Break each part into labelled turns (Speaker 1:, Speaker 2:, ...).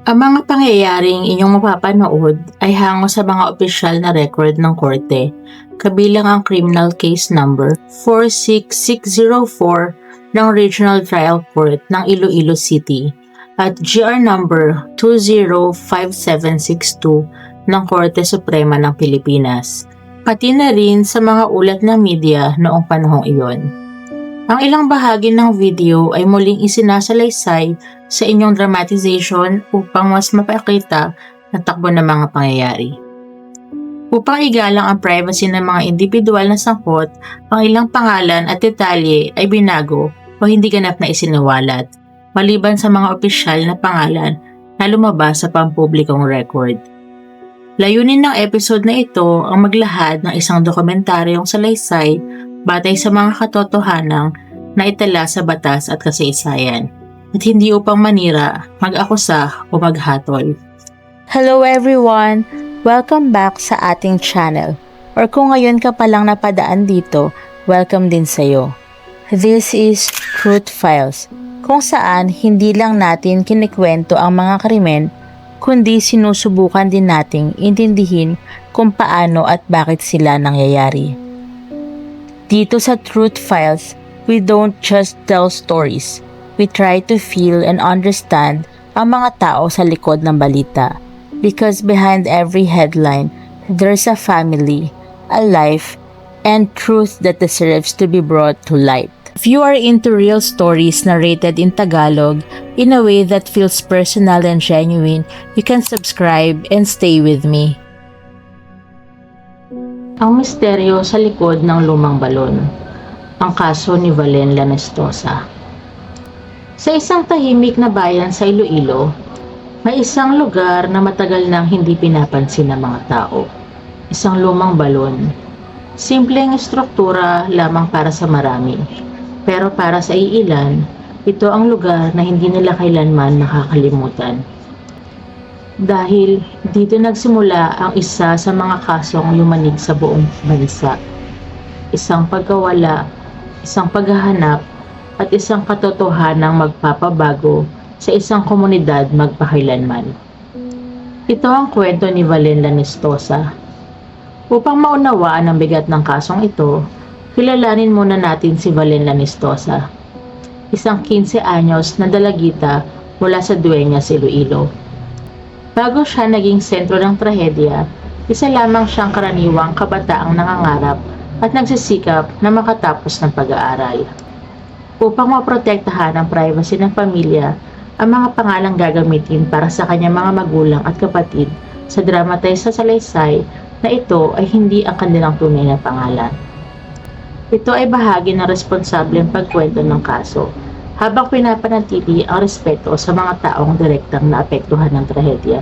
Speaker 1: Ang mga pangyayaring inyong mapapanood ay hango sa mga opisyal na record ng korte, kabilang ang criminal case number 46604 ng Regional Trial Court ng Iloilo City at GR number 205762 ng Korte Suprema ng Pilipinas, pati na rin sa mga ulat ng media noong panahong iyon. Ang ilang bahagi ng video ay muling isinasalaysay sa inyong dramatization upang mas mapakita ang takbo ng mga pangyayari. Upang igalang ang privacy ng mga individual na sangkot, ang ilang pangalan at detalye ay binago o hindi ganap na isiniwalat, maliban sa mga opisyal na pangalan na lumabas sa pampublikong record. Layunin ng episode na ito ang maglahad ng isang dokumentaryong salaysay batay sa mga katotohanang na itala sa batas at kasaysayan, at hindi upang manira, mag-akusa o maghatol.
Speaker 2: Hello everyone! Welcome back sa ating channel. Or kung ngayon ka palang napadaan dito, welcome din sa'yo. This is Truth Files, kung saan hindi lang natin kinikwento ang mga krimen, kundi sinusubukan din nating intindihin kung paano at bakit sila nangyayari. Dito sa Truth Files, we don't just tell stories. We try to feel and understand ang mga tao sa likod ng balita. Because behind every headline, there's a family, a life, and truth that deserves to be brought to light. If you are into real stories narrated in Tagalog in a way that feels personal and genuine, you can subscribe and stay with me.
Speaker 1: Ang misteryo sa likod ng lumang balon. Ang kaso ni Valen Lanestosa. Sa isang tahimik na bayan sa Iloilo, may isang lugar na matagal nang hindi pinapansin ng mga tao. Isang lumang balon. Simpleng estruktura lamang para sa marami. Pero para sa iilan, ito ang lugar na hindi nila kailanman makakalimutan. Dahil dito nagsimula ang isa sa mga kasong yumanig sa buong bansa. Isang pagkawala, isang paghahanap, at isang katotohanang magpapabago sa isang komunidad magpakailanman. Ito ang kwento ni Valen Lanestosa. Upang maunawaan ang bigat ng kasong ito, kilalanin muna natin si Valen Lanestosa, isang 15 anyos na dalagita mula sa Dueñas, Iloilo. Bago siya naging sentro ng trahedya, isa lamang siyang karaniwang kabataang nangangarap at nagsisikap na makatapos ng pag-aaral. Upang maprotektahan ang privacy ng pamilya, ang mga pangalang gagamitin para sa kanyang mga magulang at kapatid sa dramatized sa salaysay na ito ay hindi ang kanilang tunay na pangalan. Ito ay bahagi ng responsableng pagkwento ng kaso, habang pinapanatili ang respeto sa mga taong direktang naapektuhan ng trahedya.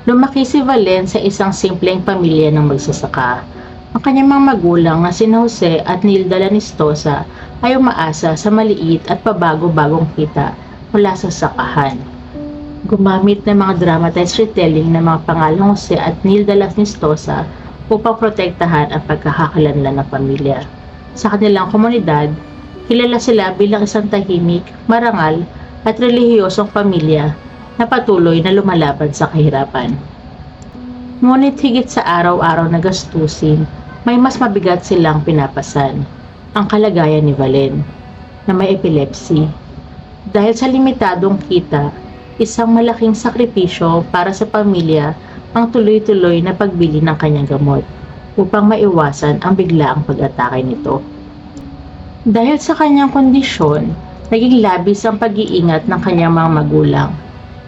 Speaker 1: Lumaki si Valen sa isang simpleng pamilya ng magsasaka. Ang kanyang mga magulang na sina Jose at Nilda Lanestosa ay umaasa sa maliit at pabago-bagong kita mula sa sakahan. Gumamit ng mga dramatized retelling ng mga pangalang Jose at Nilda Lanestosa upang protektahan ang pagkakakilanlan ng pamilya. Sa kanilang komunidad, kilala sila bilang isang tahimik, marangal at relihiyosong pamilya na patuloy na lumalaban sa kahirapan. Ngunit higit sa araw-araw na gastusin, may mas mabigat silang pinapasan, ang kalagayan ni Valen, na may epilepsy. Dahil sa limitadong kita, isang malaking sakripisyo para sa pamilya ang tuloy-tuloy na pagbili ng kanyang gamot upang maiwasan ang biglaang pag-atake nito. Dahil sa kanyang kondisyon, naging labis ang pag-iingat ng kanyang mga magulang.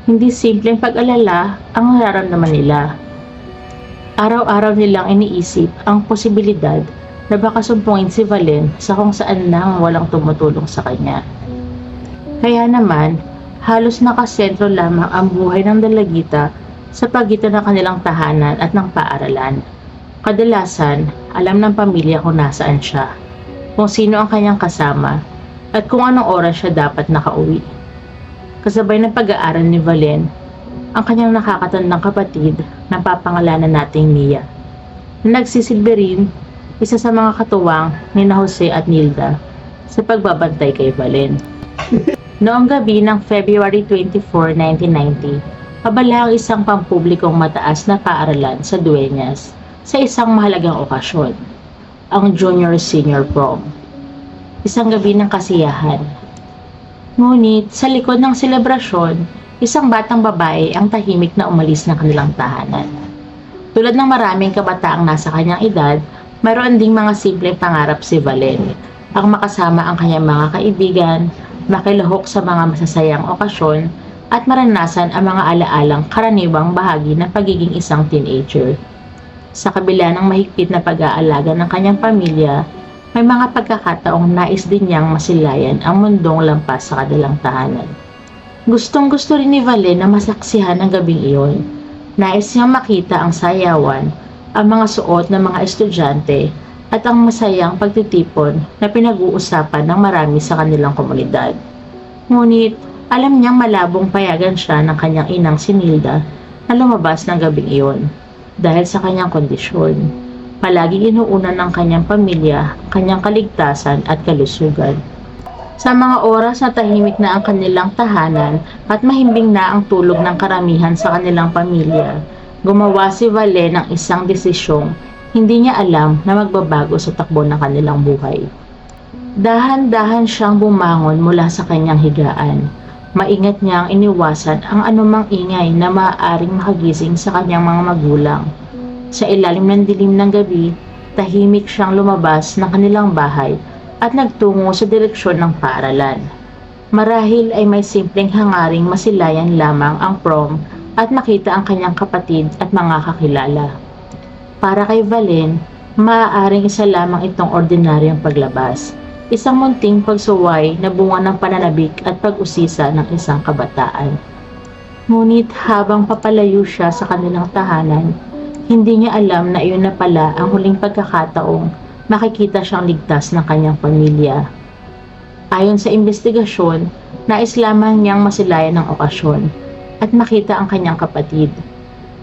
Speaker 1: Hindi simpleng pag-alala ang nararamdaman nila. Araw-araw nilang iniisip ang posibilidad na baka sumpungin si Valen sa kung saan nang walang tumutulong sa kanya. Kaya naman, halos nakasentro lamang ang buhay ng dalagita sa pagitan ng kanilang tahanan at ng paaralan. Kadalasan, alam ng pamilya kung nasaan siya, kung sino ang kanyang kasama, at kung anong oras siya dapat nakauwi. Kasabay ng pag-aaral ni Valen, ang kanyang nakakatandang kapatid na papangalanan nating Mia, na nagsisilbi rin isa sa mga katuwang ni Jose at Nilda sa pagbabantay kay Valen. Noong gabi ng February 24, 1990, abala ang isang pampublikong mataas na paaralan sa Dueñas sa isang mahalagang okasyon, ang Junior-Senior Prom. Isang gabi ng kasiyahan. Ngunit sa likod ng selebrasyon, isang batang babae ang tahimik na umalis ng kanilang tahanan. Tulad ng maraming kabataang nasa kanyang edad, mayroon ding mga simpleng pangarap si Valen, ang makasama ang kanyang mga kaibigan, makilahok sa mga masasayang okasyon, at maranasan ang mga alaalang karaniwang bahagi ng pagiging isang teenager. Sa kabila ng mahigpit na pag-aalaga ng kanyang pamilya, may mga pagkakataong nais din niyang masilayan ang mundong lampas sa kanilang tahanan. Gustong-gusto rin ni Valen na masaksihan ang gabing iyon. Nais niyang makita ang sayawan, ang mga suot ng mga estudyante, at ang masayang pagtitipon na pinag-uusapan ng marami sa kanilang komunidad. Ngunit, alam niyang malabong payagan siya ng kanyang inang si Nilda na lumabas ng gabing iyon dahil sa kanyang kondisyon. Palaging inuuna ng kanyang pamilya, kanyang kaligtasan at kalusugan. Sa mga oras na tahimik na ang kanilang tahanan at mahimbing na ang tulog ng karamihan sa kanilang pamilya, gumawa si Valen ng isang desisyong hindi niya alam na magbabago sa takbo ng kanilang buhay. Dahan-dahan siyang bumangon mula sa kanyang higaan. Maingat niyang iniwasan ang anumang ingay na maaaring makagising sa kanyang mga magulang. Sa ilalim ng dilim ng gabi, tahimik siyang lumabas ng kanilang bahay at nagtungo sa direksyon ng paaralan. Marahil ay may simpleng hangaring masilayan lamang ang prom at makita ang kanyang kapatid at mga kakilala. Para kay Valen, maaaring isa lamang itong ordinaryong paglabas. Isang munting pagsuway na bunga ng pananabik at pag-usisa ng isang kabataan. Ngunit habang papalayo siya sa kanilang tahanan, hindi niya alam na iyon na pala ang huling pagkakataong makikita siyang ligtas ng kanyang pamilya. Ayon sa investigasyon, nais lamang niyang masilayan ng okasyon at makita ang kanyang kapatid.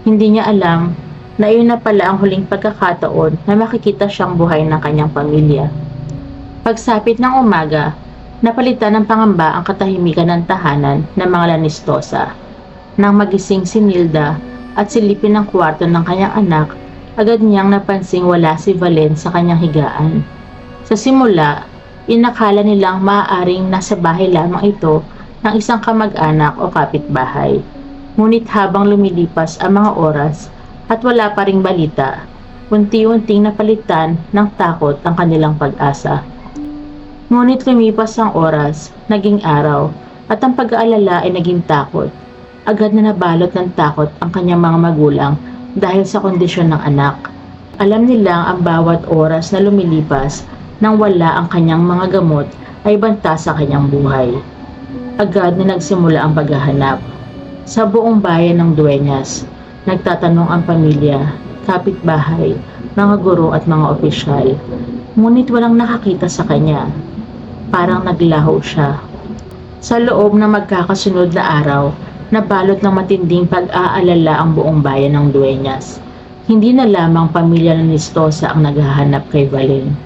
Speaker 1: Hindi niya alam na iyon na pala ang huling pagkakataon na makikita siyang buhay ng kanyang pamilya. Pagsapit ng umaga, napalitan ng pangamba ang katahimikan ng tahanan ng mga Lanistosa. Nang magising si Nilda at silipin ang kwarto ng kanyang anak, agad niyang napansing wala si Valen sa kanyang higaan. Sa simula, inakala nilang maaaring nasa bahay lamang ito ng isang kamag-anak o kapitbahay. Ngunit habang lumilipas ang mga oras at wala pa ring balita, unti-unting napalitan ng takot ang kanilang pag-asa. Ngunit lumipas ang oras, naging araw, at ang pag-aalala ay naging takot. Agad na nabalot ng takot ang kanyang mga magulang dahil sa kondisyon ng anak. Alam nilang ang bawat oras na lumilipas nang wala ang kanyang mga gamot ay banta sa kanyang buhay. Agad na nagsimula ang paghahanap. Sa buong bayan ng Dueñas, nagtatanong ang pamilya, kapitbahay, mga guro at mga opisyal. Ngunit walang nakakita sa kanya. Parang naglaho siya. Sa loob ng magkakasunod na araw, nabalot ng matinding pag-aalala ang buong bayan ng Dueñas. Hindi na lamang pamilya ng Lanistosa ang naghahanap kay Valen.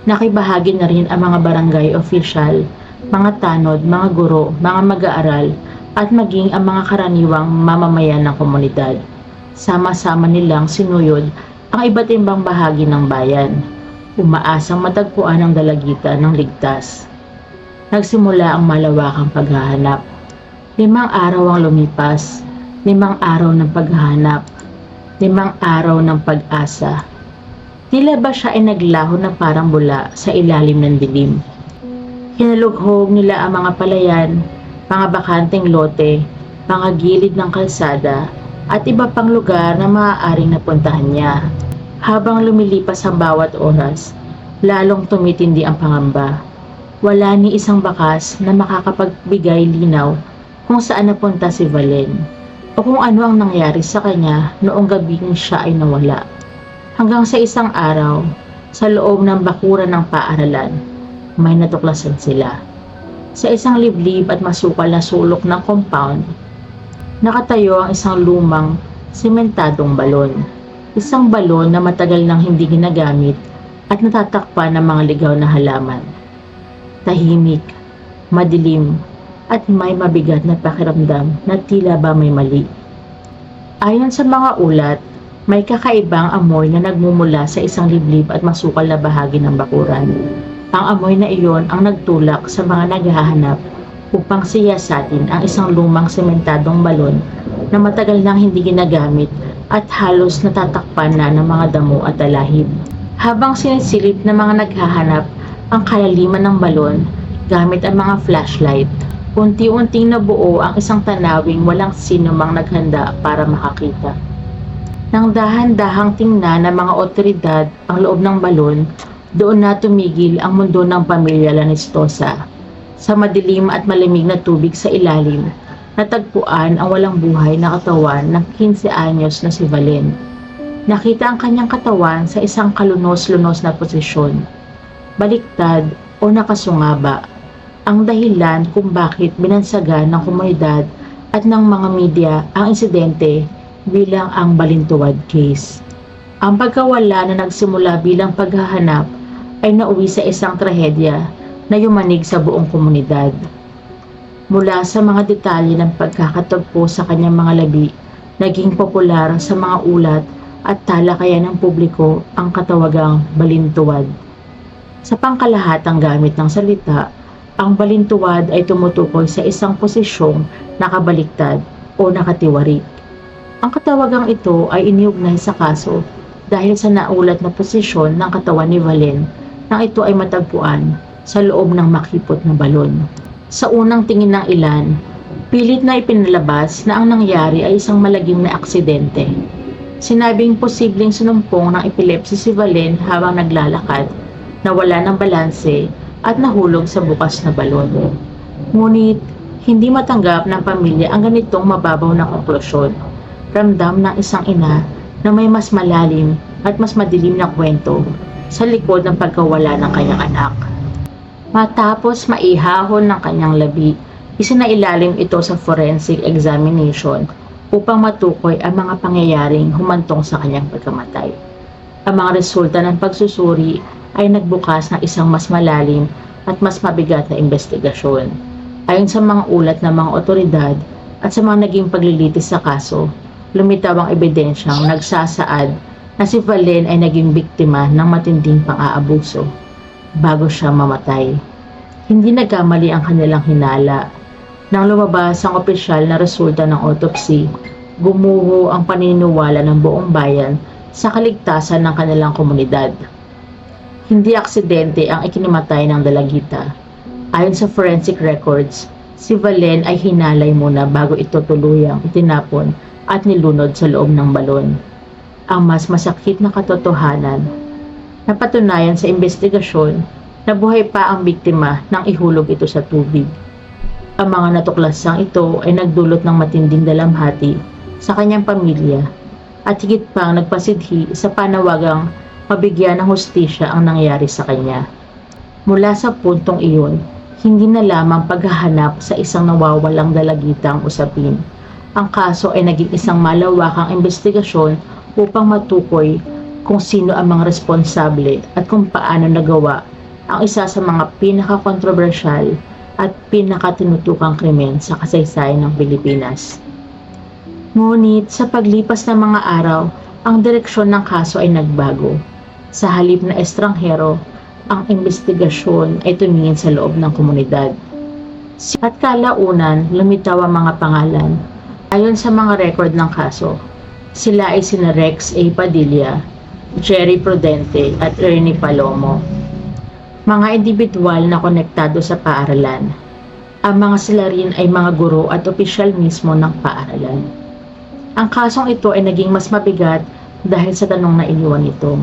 Speaker 1: Nakibahagi na rin ang mga barangay official, mga tanod, mga guro, mga mag-aaral, at maging ang mga karaniwang mamamayan ng komunidad. Sama-sama nilang sinuyod ang iba't ibang bahagi ng bayan. Umaasang matagpuan ang dalagitan ng ligtas. Nagsimula ang malawakang paghahanap. 5 araw ang lumipas, 5 araw ng paghahanap, 5 araw ng pag-asa. Tila ba siya ay naglaho na parang bula sa ilalim ng dilim. Hinalughog nila ang mga palayan, mga bakanteng lote, mga gilid ng kalsada, at iba pang lugar na maaaring napuntahan niya. Habang lumilipas ang bawat oras, lalong tumitindi ang pangamba. Wala ni isang bakas na makakapagbigay linaw kung saan napunta si Valen o kung ano ang nangyari sa kanya noong gabing siya ay nawala. Hanggang sa isang araw, sa loob ng bakuran ng paaralan, may natuklasan sila. Sa isang liblib at masukal na sulok ng compound, nakatayo ang isang lumang, sementadong balon. Isang balon na matagal nang hindi ginagamit at natatakpan ng mga ligaw na halaman. Tahimik, madilim, at may mabigat na pakiramdam na tila ba may mali. Ayon sa mga ulat, may kakaibang amoy na nagmumula sa isang liblib at masukal na bahagi ng bakuran. Ang amoy na iyon ang nagtulak sa mga naghahanap upang siyasatin ang isang lumang sementadong balon na matagal nang hindi ginagamit at halos natatakpan na ng mga damo at talahib. Habang sinisilip ng mga naghahanap ang kalaliman ng balon gamit ang mga flashlight, unti-unting nabuo ang isang tanawing walang sino mang naghanda para makakita. Nang dahan-dahang tingnan ng mga otoridad ang loob ng balon, doon na tumigil ang mundo ng pamilya Lanestosa. Sa madilim at malamig na tubig sa ilalim, natagpuan ang walang buhay na katawan ng 15 anyos na si Valen. Nakita ang kanyang katawan sa isang kalunos-lunos na posisyon, baliktad o nakasungaba. Ang dahilan kung bakit binansagan ng komunidad at ng mga media ang insidente bilang ang Balintuwad case. Ang pagkawala na nagsimula bilang paghahanap ay nauwi sa isang trahedya na yumanig sa buong komunidad. Mula sa mga detalye ng pagkakatagpo sa kanyang mga labi, naging popular sa mga ulat at talakayan ng publiko ang katawagang Balintuwad. Sa pangkalahatang gamit ng salita, ang balintuwad ay tumutukoy sa isang posisyong nakabaliktad o nakatiwarik. Ang katawagang ito ay iniugnay sa kaso dahil sa naulat na posisyon ng katawan ni Valen nang ito ay matagpuan sa loob ng makipot na balon. Sa unang tingin ng ilan, pilit na ipinalabas na ang nangyari ay isang malagim na aksidente. Sinabing posibleng sinumpong ng epilepsy si Valen habang naglalakad, nawala ng balanse at nahulog sa bukas na balon. Ngunit, hindi matanggap ng pamilya ang ganitong mababaw na konklusyon. Ramdam ng isang ina na may mas malalim at mas madilim na kwento sa likod ng pagkawala ng kanyang anak. Matapos maihahon ng kanyang labi, isinailalim ito sa forensic examination upang matukoy ang mga pangyayaring humantong sa kanyang pagkamatay. Ang mga resulta ng pagsusuri ay nagbukas ng isang mas malalim at mas mabigat na investigasyon. Ayon sa mga ulat ng mga otoridad at sa mga naging paglilitis sa kaso, lumitaw ang ebidensyang nagsasaad na si Valen ay naging biktima ng matinding pang-aabuso bago siya mamatay. Hindi nagkamali ang kanilang hinala. Nang lumabas ang opisyal na resulta ng autopsy, gumuho ang paniniwala ng buong bayan sa kaligtasan ng kanilang komunidad. Hindi aksidente ang ikinimatay ng dalagita. Ayon sa forensic records, si Valen ay hinalay muna bago ito tuluyang itinapon at nilunod sa loob ng balon. Ang mas masakit na katotohanan, napatunayan sa investigasyon na buhay pa ang biktima nang ihulog ito sa tubig. Ang mga natuklasang ito ay nagdulot ng matinding dalamhati sa kanyang pamilya at higit pang nagpasidhi sa panawagang mabigyan ng hustisya ang nangyari sa kanya. Mula sa puntong iyon, hindi na lamang paghahanap sa isang nawawalang dalagitang usapin. Ang kaso ay naging isang malawakang investigasyon upang matukoy kung sino ang mga responsable at kung paano nagawa ang isa sa mga pinaka-kontrobersyal at pinaka-tinutukang krimen sa kasaysayan ng Pilipinas. Ngunit sa paglipas ng mga araw, ang direksyon ng kaso ay nagbago. Sa halip na estranghero, ang investigasyon ay tumingin sa loob ng komunidad. At kalaunan, lumitaw ang mga pangalan. Ayon sa mga record ng kaso, sila ay sina Rex A. Padilla, Jerry Prudente at Ernie Palomo. Mga individual na konektado sa paaralan. Ang mga sila rin ay mga guro at opisyal mismo ng paaralan. Ang kasong ito ay naging mas mabigat dahil sa tanong na iniwan nito.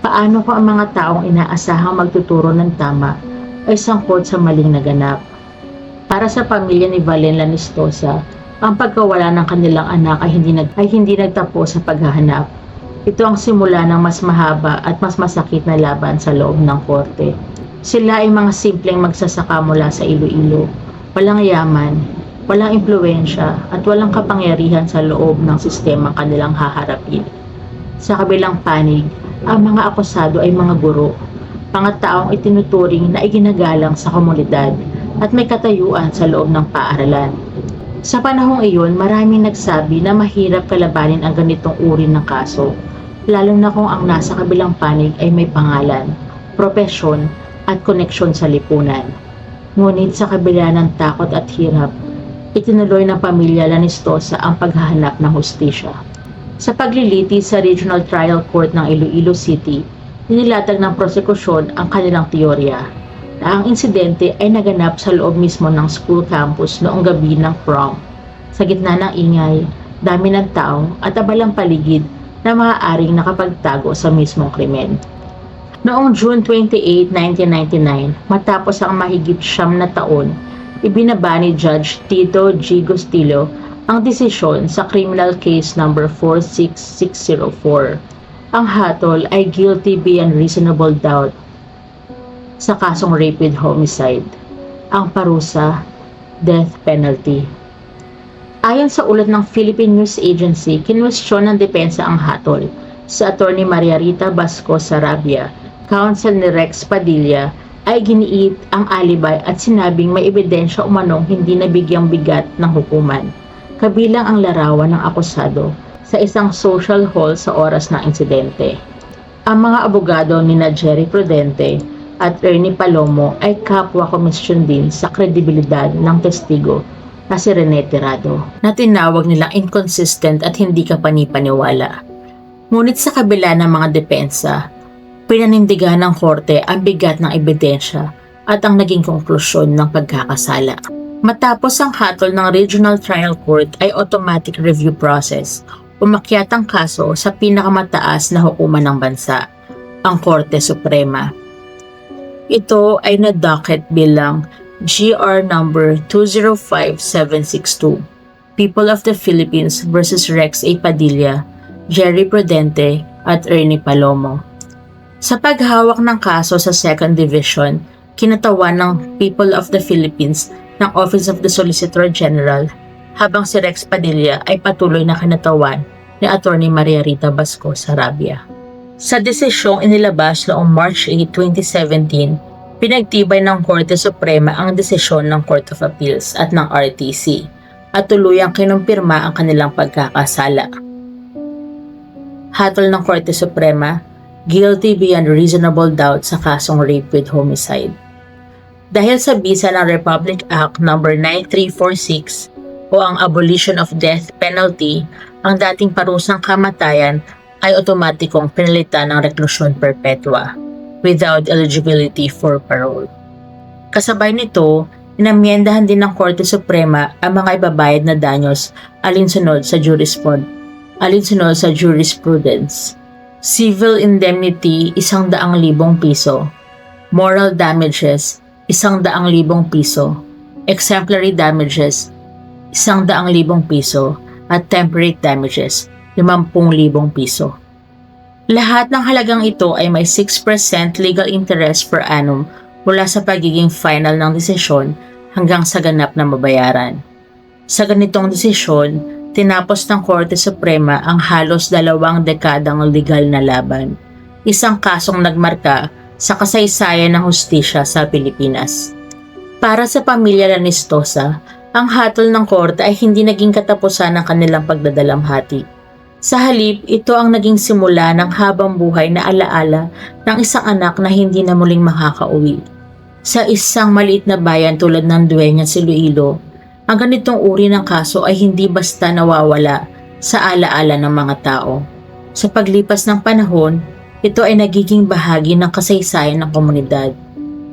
Speaker 1: Paano kung ang mga taong inaasahang magtuturo ng tama ay sangkot sa maling naganap? Para sa pamilya ni Valen Lanestosa, ang pagkawala ng kanilang anak ay hindi nagtapos sa paghahanap. Ito ang simula ng mas mahaba at mas masakit na laban sa loob ng korte. Sila ay mga simpleng magsasaka mula sa Iloilo. Walang yaman, walang impluwensya at walang kapangyarihan sa loob ng sistema kanilang haharapin. Sa kabilang panig, ang mga akusado ay mga guro, mga taong itinuturing na iginagalang sa komunidad at may katayuan sa loob ng paaralan. Sa panahong iyon, maraming nagsabi na mahirap kalabanin ang ganitong uri ng kaso, lalo na kung ang nasa kabilang panig ay may pangalan, propesyon at koneksyon sa lipunan. Ngunit sa kabila ng takot at hirap, itinuloy ng pamilya Lanistosa ang paghahanap ng hustisya. Sa pagliliti sa Regional Trial Court ng Iloilo City, inilatag ng prosekusyon ang kanilang teorya na ang insidente ay naganap sa loob mismo ng school campus noong gabi ng prom. Sa gitna ng ingay, dami ng tao at abalang paligid na maaaring nakapagtago sa mismong krimen. Noong June 28, 1999, matapos ang mahigit 9 na taon, ibinaba ni Judge Tito G. Gustillo ang desisyon sa criminal case number 46604. Ang hatol ay guilty beyond reasonable doubt sa kasong rape with homicide. Ang parusa, death penalty. Ayon sa ulat ng Philippine News Agency, kinwestiyon ng depensa ang hatol. Sa Attorney Maria Rita Basco Sarabia, counsel ni Rex Padilla, ay giniit ang alibay at sinabing may ebidensya umanong hindi nabigyang bigat ng hukuman, kabilang ang larawan ng akusado sa isang social hall sa oras ng insidente. Ang mga abogado ni Jerry Prudente at Ernie Palomo ay kapwa komisyon din sa kredibilidad ng testigo na si Rene Tirado, na tinawag nilang inconsistent at hindi kapanipaniwala. Ngunit sa kabila ng mga depensa, pinanindigan ng korte ang bigat ng ebidensya at ang naging konklusyon ng pagkakasala. Matapos ang hatol ng Regional Trial Court ay automatic review process, umakyat ang kaso sa pinakamataas na hukuman ng bansa, ang Korte Suprema. Ito ay na-docket bilang GR number 205762, People of the Philippines versus Rex A. Padilla, Jerry Prudente at Ernie Palomo. Sa paghawak ng kaso sa 2nd Division, kinatawan ng People of the Philippines ng Office of the Solicitor General, habang si Rex Padilla ay patuloy na kinatawan ni Attorney Maria Rita Basco Sarabia. Sa desisyong inilabas noong March 8, 2017, pinagtibay ng Korte Suprema ang desisyon ng Court of Appeals at ng RTC at tuluyang kinumpirma ang kanilang pagkakasala. Hatol ng Korte Suprema, guilty beyond reasonable doubt sa kasong rape with homicide. Dahil sa bisa ng Republic Act No. 9346 o ang abolition of death penalty, ang dating parusang kamatayan ay otomatikong pinalitan ng reklusyon perpetua without eligibility for parole. Kasabay nito, inamyendahan din ng Korte Suprema ang mga ibabayad na danyos alinsunod sa jurisprudence. Civil indemnity, 100,000 piso. Moral damages, 100,000 piso. Exemplary damages, 100,000 piso. At temporary damages, 50,000 piso. Lahat ng halagang ito ay may 6% legal interest per annum mula sa pagiging final ng desisyon hanggang sa ganap na mabayaran. Sa ganitong desisyon, tinapos ng Korte Suprema ang halos 2 dekadang legal na laban, isang kasong nagmarka sa kasaysayan ng hustisya sa Pilipinas. Para sa pamilya Lanistosa, ang hatol ng korte ay hindi naging katapusan ng kanilang pagdadalamhati. Sa halip, ito ang naging simula ng habang buhay na alaala ng isang anak na hindi na muling makakauwi. Sa isang maliit na bayan tulad ng Dueñas, Iloilo, ang ganitong uri ng kaso ay hindi basta nawawala sa alaala ng mga tao. Sa paglipas ng panahon, ito ay nagiging bahagi ng kasaysayan ng komunidad.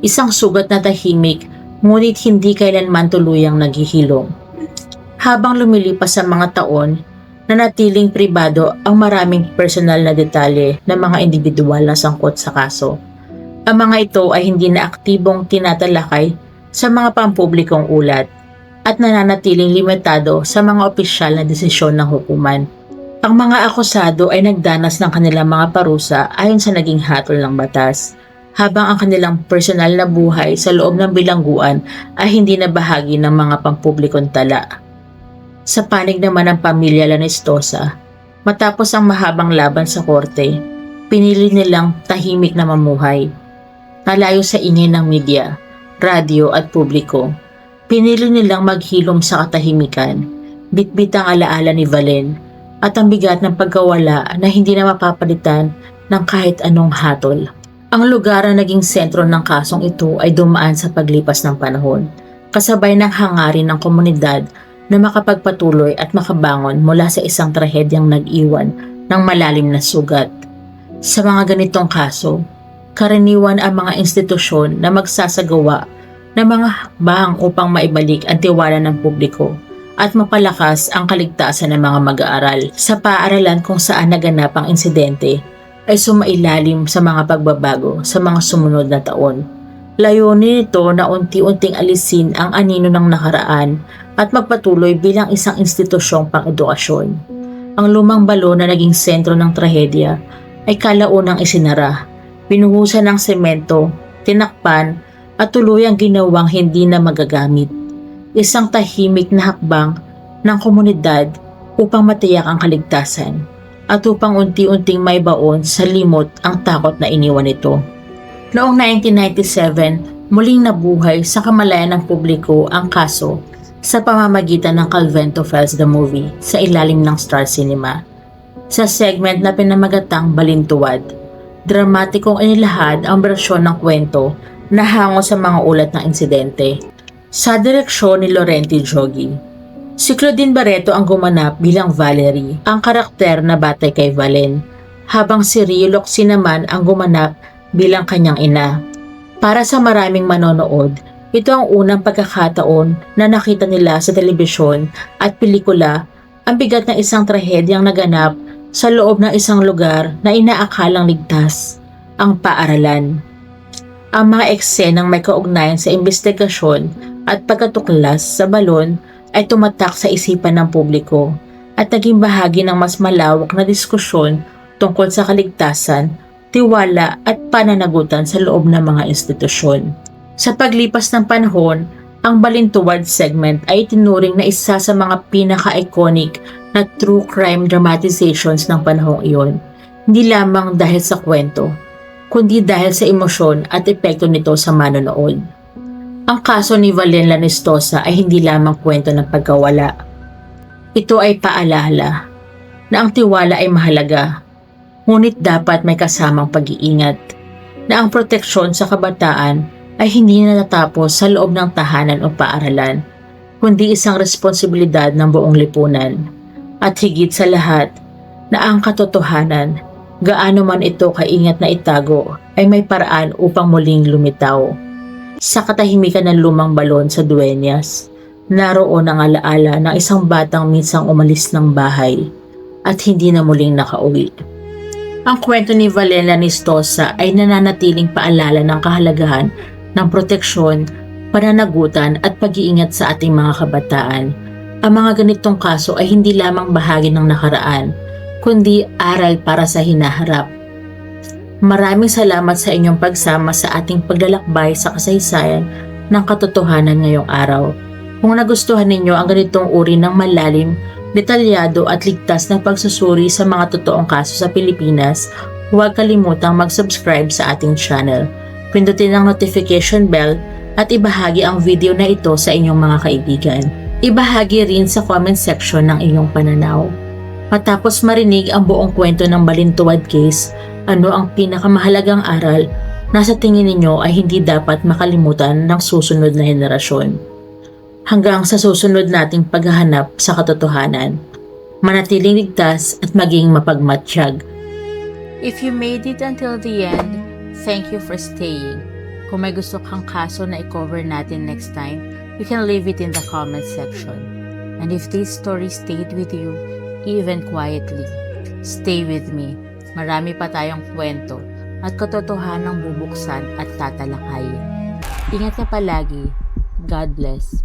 Speaker 1: Isang sugat na tahimik, ngunit hindi kailanman tuluyang naghihilom. Habang lumilipas ang mga taon, nanatiling pribado ang maraming personal na detalye ng mga individual na sangkot sa kaso. Ang mga ito ay hindi na aktibong tinatalakay sa mga pampublikong ulat at nananatiling limitado sa mga opisyal na desisyon ng hukuman. Ang mga akusado ay nagdanas ng kanilang mga parusa ayon sa naging hatol ng batas, habang ang kanilang personal na buhay sa loob ng bilangguan ay hindi na bahagi ng mga pampublikong tala. Sa panig naman ng pamilya Lanistosa, matapos ang mahabang laban sa korte, pinili nilang tahimik na mamuhay, malayo sa ingay ng media, radyo at publiko. Pinili nilang maghilom sa katahimikan, bitbit ang alaala ni Valen at ang bigat ng pagkawala na hindi na mapapalitan ng kahit anong hatol. Ang lugar na naging sentro ng kasong ito ay dumaan sa paglipas ng panahon, kasabay ng hangarin ng komunidad na makapagpatuloy at makabangon mula sa isang trahedyang nag-iwan ng malalim na sugat. Sa mga ganitong kaso, karaniwan ang mga institusyon na magsasagawa ng mga hakbang upang maibalik ang tiwala ng publiko at mapalakas ang kaligtasan ng mga mag-aaral. Sa paaralan kung saan naganap ang insidente ay sumailalim sa mga pagbabago sa mga sumunod na taon. Layunin nito na unti-unting alisin ang anino ng nakaraan at magpatuloy bilang isang institusyong pang-edukasyon. Ang lumang balon na naging sentro ng trahedya ay kalaunang isinara, binuhusan ng semento, tinakpan at tuluyang ginawang hindi na magagamit. Isang tahimik na hakbang ng komunidad upang matiyak ang kaligtasan at upang unti-unting may baon sa limot ang takot na iniwan nito. Noong 1997, muling nabuhay sa kamalayan ng publiko ang kaso sa pamamagitan ng Calvento Files the Movie sa ilalim ng Star Cinema. Sa segment na pinamagatang Balintuwad, dramatikong inilahad ang bersyon ng kwento na hango sa mga ulat ng insidente. Sa direksyon ni Laurenti Jogi, si Claudine Barreto ang gumanap bilang Valerie, ang karakter na batay kay Valen, habang si Rio Locsin naman ang gumanap bilang kanyang ina. Para sa maraming manonood, ito ang unang pagkakataon na nakita nila sa telebisyon at pelikula ang bigat ng isang trahedyang naganap sa loob ng isang lugar na inaakalang ligtas, ang paaralan. Ang mga eksenang may kaugnayan sa investigasyon at pagkatuklas sa balon ay tumatak sa isipan ng publiko at naging bahagi ng mas malawak na diskusyon tungkol sa kaligtasan, tiwala at pananagutan sa loob ng mga institusyon. Sa paglipas ng panahon, ang Balintuwad segment ay tinuring na isa sa mga pinaka-iconic na true crime dramatizations ng panahong iyon, hindi lamang dahil sa kwento, kundi dahil sa emosyon at epekto nito sa manonood. Ang kaso ni Valen Lanestosa ay hindi lamang kwento ng pagkawala. Ito ay paalala na ang tiwala ay mahalaga, ngunit dapat may kasamang pag-iingat, na ang proteksyon sa kabataan ay hindi natatapos sa loob ng tahanan o paaralan, kundi isang responsibilidad ng buong lipunan. At higit sa lahat, na ang katotohanan, gaano man ito kaingat na itago, ay may paraan upang muling lumitaw. Sa katahimikan ng lumang balon sa Dueñas, naroon ang alaala ng isang batang minsang umalis ng bahay at hindi na muling nakauwi. Ang kwento ni Valen Lanestosa ay nananatiling paalala ng kahalagahan ng proteksyon, pananagutan at pag-iingat sa ating mga kabataan. Ang mga ganitong kaso ay hindi lamang bahagi ng nakaraan, kundi aral para sa hinaharap. Maraming salamat sa inyong pagsama sa ating paglalakbay sa kasaysayan ng katotohanan ngayong araw. Kung nagustuhan ninyo ang ganitong uri ng malalim, detalyado at ligtas na pagsusuri sa mga totoong kaso sa Pilipinas, huwag kalimutang mag-subscribe sa ating channel. Pindutin ang notification bell at ibahagi ang video na ito sa inyong mga kaibigan. Ibahagi rin sa comment section ng inyong pananaw. Matapos marinig ang buong kwento ng Balintuwad case, ano ang pinakamahalagang aral na sa tingin ninyo ay hindi dapat makalimutan ng susunod na henerasyon? Hanggang sa susunod nating paghahanap sa katotohanan, manatiling ligtas at maging mapagmatsyag.
Speaker 2: If you made it until the end, thank you for staying. Kung may gusto kang kaso na i-cover natin next time, you can leave it in the comment section. And if this story stayed with you, even quietly, stay with me. Marami pa tayong kwento at katotohanang bubuksan at tatalakayin. Ingat ka palagi. God bless.